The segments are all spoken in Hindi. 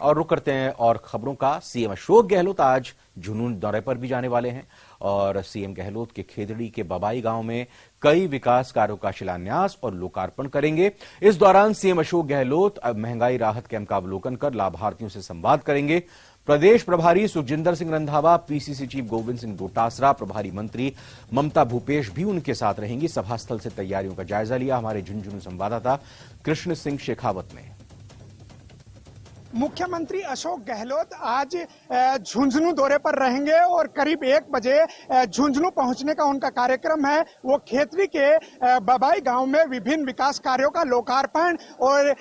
और रुक करते हैं और खबरों का। सीएम अशोक गहलोत आज झुंझुनू दौरे पर भी जाने वाले हैं और सीएम गहलोत के खेतड़ी के बबाई गांव में कई विकास कार्यों का शिलान्यास और लोकार्पण करेंगे। इस दौरान सीएम अशोक गहलोत महंगाई राहत कैंप का अवलोकन कर लाभार्थियों से संवाद करेंगे। प्रदेश प्रभारी सुखजिंदर सिंह रंधावा, पीसीसी चीफ गोविंद सिंह डोटासरा, प्रभारी मंत्री ममता भूपेश भी उनके साथ रहेंगी। सभा स्थल से तैयारियों का जायजा लिया हमारे झुंझुनू संवाददाता कृष्ण सिंह शेखावत ने। मुख्यमंत्री अशोक गहलोत आज झुंझुनू दौरे पर रहेंगे और करीब 1 बजे झुंझुनू पहुंचने का उनका कार्यक्रम है। वो खेतड़ी के बबाई गांव में विभिन्न विकास कार्यों का लोकार्पण और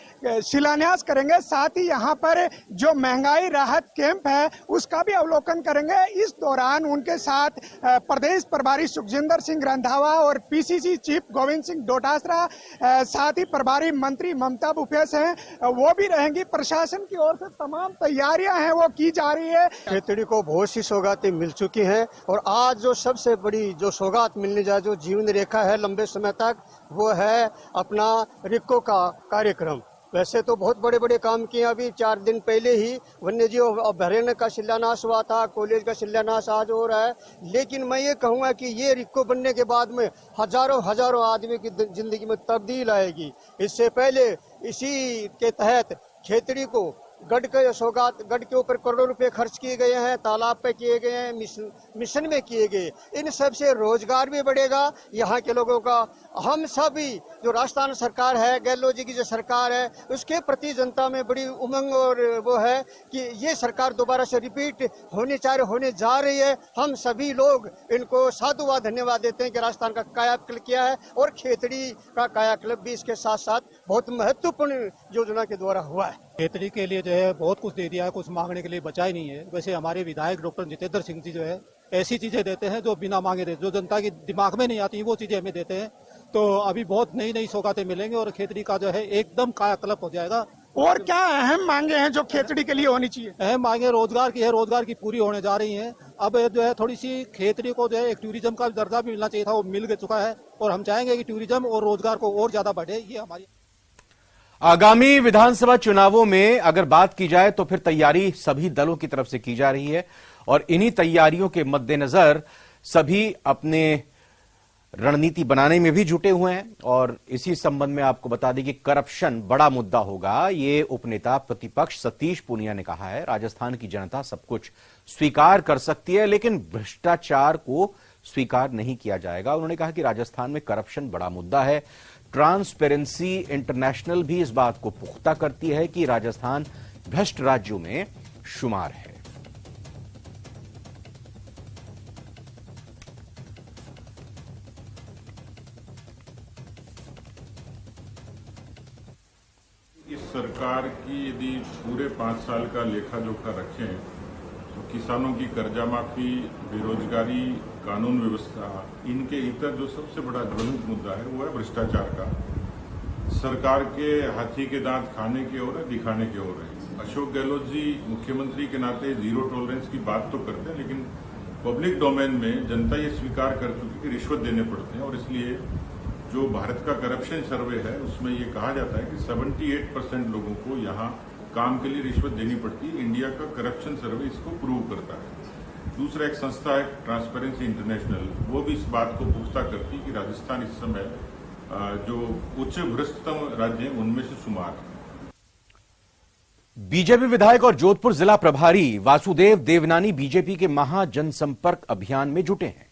शिलान्यास करेंगे। साथ ही यहां पर जो महंगाई राहत कैंप है उसका भी अवलोकन करेंगे। इस दौरान उनके साथ प्रदेश प्रभारी सुखजिंदर सिंह रंधावा और पीसीसी चीफ गोविंद सिंह डोटासरा, साथ ही प्रभारी मंत्री ममता भूपेश हैं, वो भी रहेंगी। प्रशासन की और से तमाम तैयारियां हैं वो की जा रही है। खेतड़ी को बहुत सी सौगातें मिल चुकी हैं और आज जो सबसे बड़ी जो सौगात मिलने जा जो जीवन रेखा है लंबे समय तक, वो है अपना रिक्को का कार्यक्रम। वैसे तो बहुत बड़े बड़े काम किए, अभी 4 दिन पहले ही वन्यजीव अभयारण्य का शिलान्यास हुआ था, कॉलेज का शिलान्यास आज हो रहा है। लेकिन मैं ये कहूँगा कि ये रिक्को बनने के बाद में हजारों आदमी की जिंदगी में तब्दील आएगी। इससे पहले इसी के तहत खेतड़ी को गढ़ के सौगात, गढ़ के ऊपर करोड़ों रुपए खर्च किए गए हैं, तालाब पे किए गए हैं, मिशन में किए गए। इन सब से रोजगार भी बढ़ेगा यहाँ के लोगों का। हम सभी जो राजस्थान सरकार है, गहलोत जी की जो सरकार है, उसके प्रति जनता में बड़ी उमंग और वो है कि ये सरकार दोबारा से रिपीट होने जा रही है। हम सभी लोग इनको साधुवाद धन्यवाद देते हैं कि राजस्थान का कायाकल्प किया है और खेतड़ी का कायाकल्प भी इसके साथ साथ बहुत महत्वपूर्ण योजना के द्वारा हुआ है। खेतड़ी के लिए जो है बहुत कुछ दे दिया है, कुछ मांगने के लिए बचा ही नहीं है। वैसे हमारे विधायक डॉक्टर जितेंद्र सिंह जी जो है ऐसी चीजें देते हैं जो बिना मांगे देते, जो जनता की दिमाग में नहीं आती वो चीजें हमें देते हैं। तो अभी बहुत नई सौगातें मिलेंगी और खेतड़ी का जो है एकदम कायाकल्प हो जाएगा। और क्या अहम मांगे हैं जो खेतड़ी के लिए होनी चाहिए? अहम मांगे रोजगार की है, रोजगार की पूरी होने जा रही है। अब जो है थोड़ी सी खेतड़ी को जो है एक टूरिज्म का दर्जा भी मिलना चाहिए था, वो मिल चुका है और हम चाहेंगे कि टूरिज्म और रोजगार को और ज्यादा बढ़े। ये हमारी आगामी विधानसभा चुनावों में अगर बात की जाए तो फिर तैयारी सभी दलों की तरफ से की जा रही है और इन्हीं तैयारियों के मद्देनजर सभी अपने रणनीति बनाने में भी जुटे हुए हैं। और इसी संबंध में आपको बता दें कि करप्शन बड़ा मुद्दा होगा। ये उपनेता प्रतिपक्ष सतीश पूनिया ने कहा है, राजस्थान की जनता सब कुछ स्वीकार कर सकती है लेकिन भ्रष्टाचार को स्वीकार नहीं किया जाएगा। उन्होंने कहा कि राजस्थान में करप्शन बड़ा मुद्दा है। ट्रांसपेरेंसी इंटरनेशनल भी इस बात को पुख्ता करती है कि राजस्थान भ्रष्ट राज्यों में शुमार है। इस सरकार की यदि पूरे 5 साल का लेखा जोखा रखें तो किसानों की कर्जा माफी, बेरोजगारी, कानून व्यवस्था, इनके इतर जो सबसे बड़ा ज्वलंत मुद्दा है वो है भ्रष्टाचार का। सरकार के हाथी के दांत खाने की ओर है, दिखाने की ओर है। अशोक गहलोत जी मुख्यमंत्री के नाते जीरो टॉलरेंस की बात तो करते हैं, लेकिन पब्लिक डोमेन में जनता ये स्वीकार कर चुकी कि रिश्वत देने पड़ते हैं। और इसलिए जो भारत का करप्शन सर्वे है उसमें ये कहा जाता है कि 78% लोगों को यहाँ काम के लिए रिश्वत देनी पड़ती है। इंडिया का करप्शन सर्वे इसको प्रूव करता है। दूसरा एक संस्था है ट्रांसपेरेंसी इंटरनेशनल, वो भी इस बात को पुख्ता करती है कि राजस्थान इस समय जो उच्च भ्रष्टतम राज्य हैं उनमें से शुमार है। बीजेपी विधायक और जोधपुर जिला प्रभारी वासुदेव देवनानी बीजेपी के महाजनसंपर्क अभियान में जुटे हैं।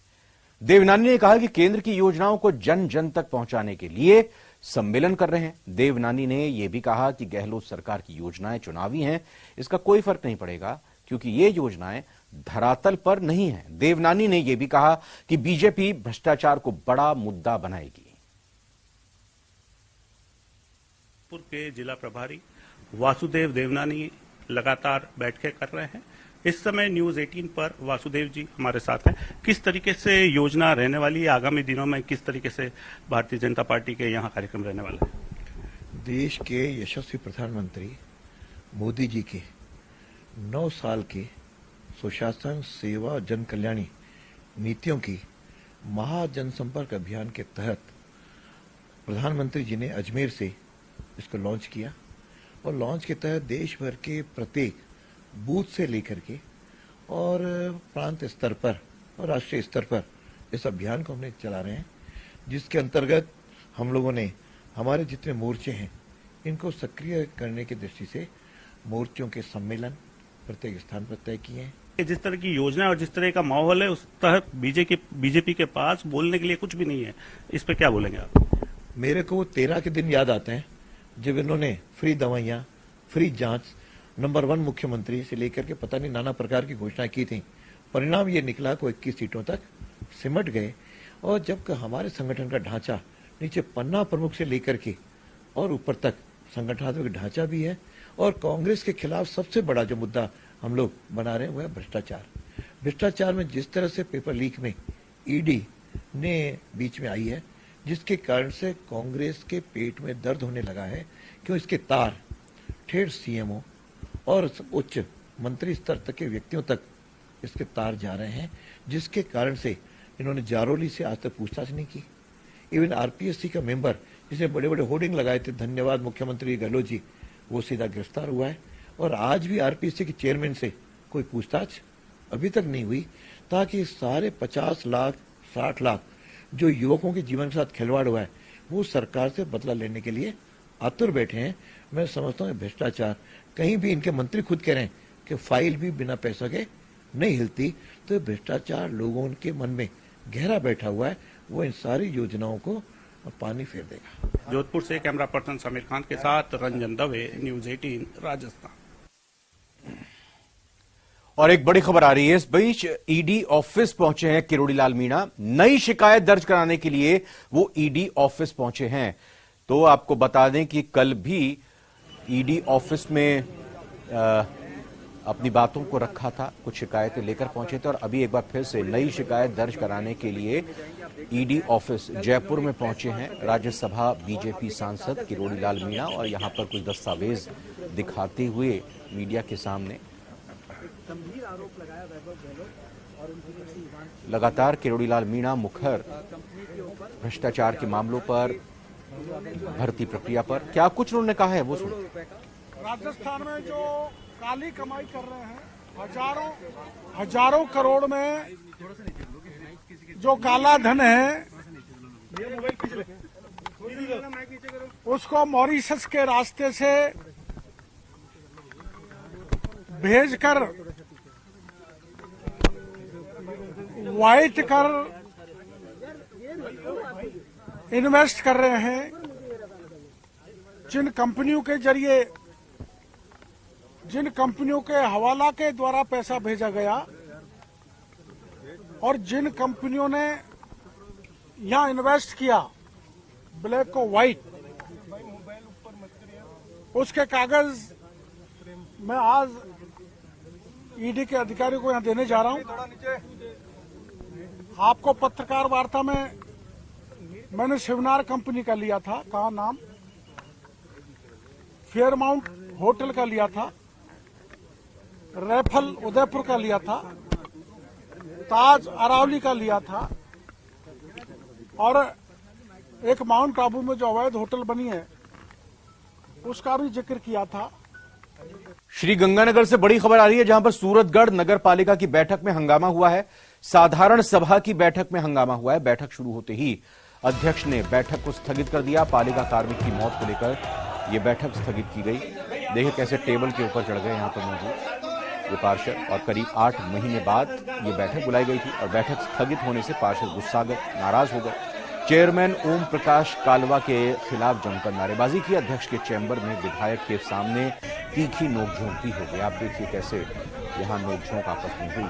देवनानी ने कहा कि केंद्र की योजनाओं को जन जन तक पहुंचाने के लिए सम्मेलन कर रहे हैं। देवनानी ने यह भी कहा कि गहलोत सरकार की योजनाएं चुनावी हैं, इसका कोई फर्क नहीं पड़ेगा क्योंकि ये योजनाएं धरातल पर नहीं है। देवनानी ने यह भी कहा कि बीजेपी भ्रष्टाचार को बड़ा मुद्दा बनाएगी। के जिला प्रभारी वासुदेव देवनानी लगातार बैठकें कर रहे हैं। इस समय न्यूज 18 पर वासुदेव जी हमारे साथ हैं। किस तरीके से योजना रहने वाली है आगामी दिनों में, किस तरीके से भारतीय जनता पार्टी के यहाँ कार्यक्रम रहने वाला है? देश के यशस्वी प्रधानमंत्री मोदी जी के 9 साल के सुशासन, सेवा, जन कल्याणी नीतियों की महाजनसंपर्क अभियान के तहत प्रधानमंत्री जी ने अजमेर से इसको लॉन्च किया और लॉन्च के तहत देश भर के प्रत्येक बूथ से लेकर के और प्रांत स्तर पर और राष्ट्रीय स्तर पर इस अभियान को हमने चला रहे हैं, जिसके अंतर्गत हम लोगों ने हमारे जितने मोर्चे हैं इनको सक्रिय करने की दृष्टि से मोर्चों के सम्मेलन प्रत्येक स्थान पर तय किए हैं। जिस तरह की योजना और जिस तरह का माहौल है उस तरह बीजेपी के पास बोलने के लिए कुछ भी नहीं है, इस पे क्या बोलेंगे आप? मेरे को 13 के दिन याद आते हैं जब इन्होंने फ्री दवाइयां, फ्री जांच, नंबर 1 मुख्यमंत्री से लेकर के पता नहीं नाना प्रकार की घोषणा की थी। परिणाम ये निकला को 21 सीटों तक सिमट गए। और जब हमारे संगठन का ढांचा नीचे पन्ना प्रमुख से लेकर के और ऊपर तक संगठनात्मक ढांचा भी है, और कांग्रेस के खिलाफ सबसे बड़ा जो मुद्दा हम लोग बना रहे हैं वो है भ्रष्टाचार। भ्रष्टाचार में जिस तरह से पेपर लीक में ईडी ने बीच में आई है, जिसके कारण से कांग्रेस के पेट में दर्द होने लगा है, क्यों इसके तार ठेठ सीएमओ और उच्च मंत्री स्तर तक के व्यक्तियों तक इसके तार जा रहे हैं, जिसके कारण से इन्होंने जारोली से आज तक पूछताछ नहीं की। इवन आरपीएससी का मेंबर जिसने बड़े बड़े होर्डिंग लगाए थे, धन्यवाद मुख्यमंत्री गहलोत जी, वो सीधा गिरफ्तार हुआ है। और आज भी आरपीएससी के चेयरमैन से कोई पूछताछ अभी तक नहीं हुई, ताकि सारे 50 लाख 60 लाख जो युवकों के जीवन के साथ खिलवाड़ हुआ है वो सरकार से बदला लेने के लिए आतुर बैठे हैं। मैं समझता हूँ भ्रष्टाचार, कहीं भी इनके मंत्री खुद कह रहे हैं कि फाइल भी बिना पैसों के नहीं हिलती, तो भ्रष्टाचार लोगों के मन में गहरा बैठा हुआ है, वो इन सारी योजनाओं को पानी फेर देगा। जोधपुर से कैमरा पर्सन समीर खान के साथ रंजन दवे, न्यूज 18 राजस्थान। और एक बड़ी खबर आ रही है इस बीच, ईडी ऑफिस पहुंचे हैं किरोड़ी लाल मीणा। नई शिकायत दर्ज कराने के लिए वो ईडी ऑफिस पहुंचे हैं। तो आपको बता दें कि कल भी ईडी ऑफिस में अपनी बातों को रखा था, कुछ शिकायतें लेकर पहुंचे थे, और अभी एक बार फिर से नई शिकायत दर्ज कराने के लिए ईडी ऑफिस जयपुर में पहुंचे हैं राज्यसभा बीजेपी सांसद किरोड़ी लाल मीणा, और यहां पर कुछ दस्तावेज दिखाते हुए मीडिया के सामने। लगातार किरोड़ी लाल मीणा मुखर भ्रष्टाचार के मामलों पर, भर्ती प्रक्रिया पर क्या कुछ उन्होंने कहा है वो सुनो। राजस्थान में जो काली कमाई कर रहे हैं, हजारों करोड़ में जो काला धन है, उसको मॉरिशस के रास्ते से भेजकर व्हाइट कर इन्वेस्ट कर रहे हैं। जिन कंपनियों के जरिए, जिन कंपनियों के हवाला के द्वारा पैसा भेजा गया और जिन कंपनियों ने यहां इन्वेस्ट किया ब्लैक को व्हाइट, उसके कागज मैं आज ईडी के अधिकारियों को यहां देने जा रहा हूं। आपको पत्रकार वार्ता में मैंने शिवनार कंपनी का लिया था, कहा नाम, फेयरमाउंट होटल का लिया था, रैफल उदयपुर का लिया था, ताज अरावली का लिया था, और एक माउंट आबू में जो अवैध होटल बनी है उसका भी जिक्र किया था। श्री गंगानगर से बड़ी खबर आ रही है, जहां पर सूरतगढ़ नगर पालिका की बैठक में हंगामा हुआ है। साधारण सभा की बैठक में हंगामा हुआ है। बैठक शुरू होते ही अध्यक्ष ने बैठक को स्थगित कर दिया। पालिका कार्मिक की मौत को लेकर यह बैठक स्थगित की गई। देखिए कैसे टेबल के ऊपर चढ़ गए यहां पर मौजूद ये पार्षद, और करीब 8 महीने बाद ये बैठक बुलाई गई थी और बैठक स्थगित होने से पार्षद गुस्सागर नाराज हो गए। चेयरमैन ओम प्रकाश कालवा के खिलाफ जमकर नारेबाजी की। अध्यक्ष के चैम्बर में विधायक के सामने तीखी नोकझोंक भी हो गई। आप देखिए कैसे यहां नोकझोंक आपस में हुई।